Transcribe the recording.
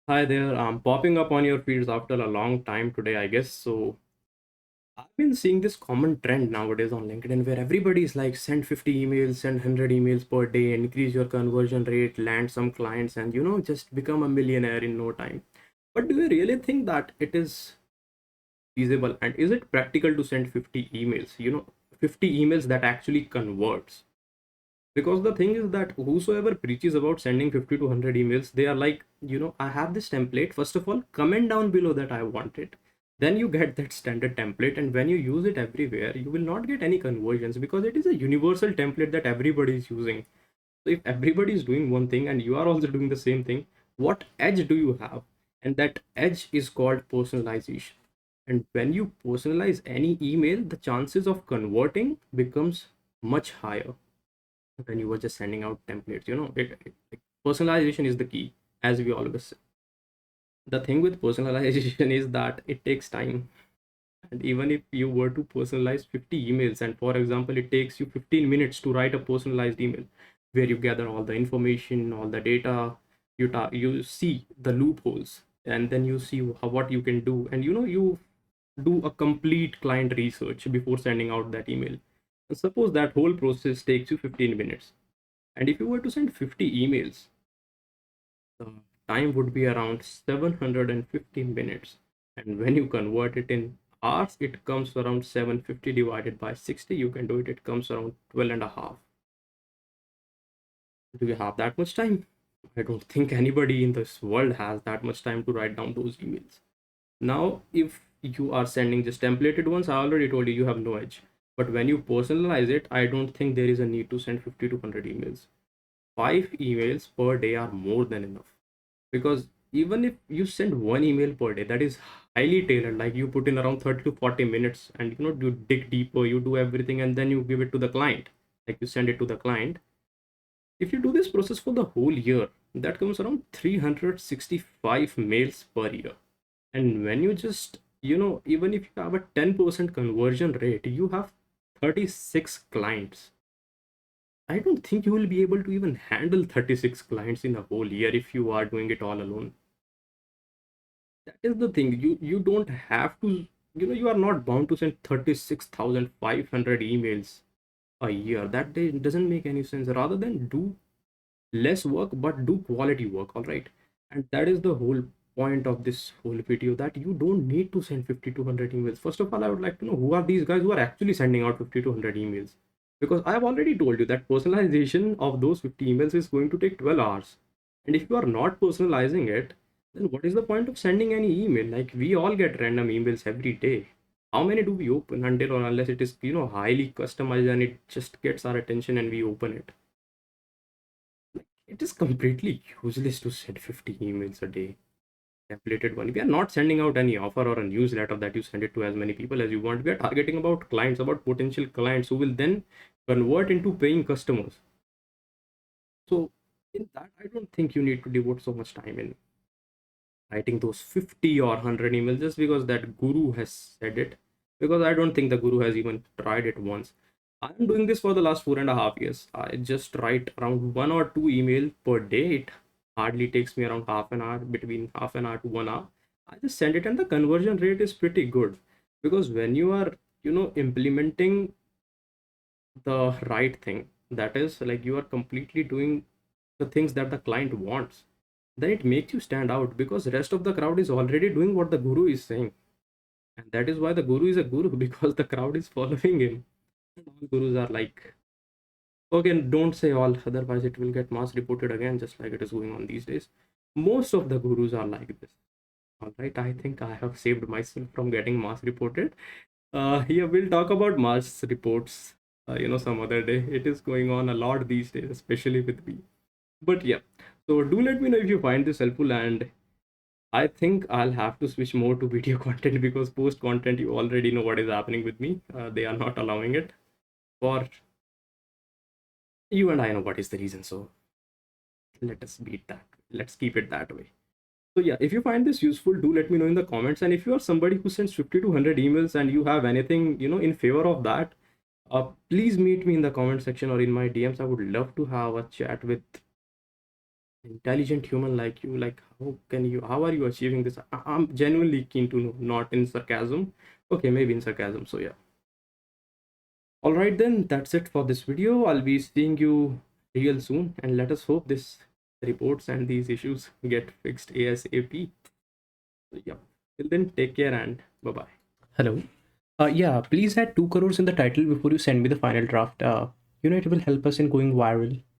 Hi there, I'm popping up on your feeds after a long time today, I guess. So, I've been seeing this common trend nowadays on LinkedIn where everybody is like send 50 emails, send 100 emails per day, increase your conversion rate, land some clients, and just become a millionaire in no time. But do you really think that it is feasible and is it practical to send 50 emails? 50 emails that actually converts? Because the thing is that whosoever preaches about sending 50 to 100 emails, they are like, I have this template. First of all, comment down below that I want it. Then you get that standard template, and when you use it everywhere, you will not get any conversions because it is a universal template that everybody is using. So if everybody is doing one thing and you are also doing the same thing, what edge do you have? And that edge is called personalization. And when you personalize any email, the chances of converting becomes much higher when you were just sending out templates. Personalization is the key, as we always say. The thing with personalization is that it takes time. And even if you were to personalize 50 emails, and for example, it takes you 15 minutes to write a personalized email where you gather all the information, all the data, you see the loopholes, and then you see what you can do, and you do a complete client research before sending out that email. And suppose that whole process takes you 15 minutes. And if you were to send 50 emails, the time would be around 750 minutes. And when you convert it in hours, it comes around 750 divided by 60. You can do it, it comes around 12 and a half. Do you have that much time? I don't think anybody in this world has that much time to write down those emails. Now, if you are sending just templated ones, I already told you you have no edge. But when you personalize it, I don't think there is a need to send 50 to 100 emails. 5 emails per day are more than enough, because even if you send one email per day that is highly tailored, like you put in around 30 to 40 minutes, and you dig deeper, you do everything, and then you give it to the client, like you send it to the client. If you do this process for the whole year, that comes around 365 mails per year. And when you just even if you have a 10% conversion rate, you have 36 clients. I don't think you will be able to even handle 36 clients in a whole year if you are doing it all alone. That is the thing. You don't have to, you are not bound to send 36,500 emails a year. That doesn't make any sense. Rather than do less work, but do quality work, all right? And that is the whole point of this whole video, that you don't need to send 50 to 100 emails. First of all, I would like to know who are these guys who are actually sending out 50 to 100 emails, because I have already told you that personalization of those 50 emails is going to take 12 hours. And if you are not personalizing it, then what is the point of sending any email? Like, we all get random emails every day. How many do we open until or unless it is highly customized and it just gets our attention and we open it? It is completely useless to send 50 emails a day. Templated one. We are not sending out any offer or a newsletter that you send it to as many people as you want. We are targeting about clients, about potential clients who will then convert into paying customers. So in that, I don't think you need to devote so much time in writing those 50 or 100 emails just because that guru has said it. Because I don't think the guru has even tried it once. I'm doing this for the last 4.5 years. I just write around 1 or 2 email per day. It hardly takes me around half an hour, between half an hour to 1 hour. I just send it, and the conversion rate is pretty good, because when you are, implementing the right thing, that is like you are completely doing the things that the client wants, then it makes you stand out, because the rest of the crowd is already doing what the guru is saying. And that is why the guru is a guru, because the crowd is following him. And all gurus are like, okay, don't say all, otherwise it will get mass reported again, just like it is going on these days. Most of the gurus are like this. All right, I think I have saved myself from getting mass reported. Yeah, we'll talk about mass reports, some other day. It is going on a lot these days, especially with me. But yeah, so do let me know if you find this helpful, and I think I'll have to switch more to video content, because post content, you already know what is happening with me. They are not allowing it. For you and I know what is the reason, so let us beat that. Let's keep it that way. So yeah, if you find this useful, do let me know in the comments. And if you are somebody who sends 50 to 100 emails and you have anything, in favor of that, please meet me in the comment section or in my DMs. I would love to have a chat with intelligent human like you, like how are you achieving this? I'm genuinely keen to know, not in sarcasm. Okay, maybe in sarcasm. So yeah. All right, then that's it for this video. I'll be seeing you real soon, and let us hope this reports and these issues get fixed ASAP. So, yeah. Till then, take care and bye bye. Hello. Yeah, please add 2 crores in the title before you send me the final draft. It will help us in going viral.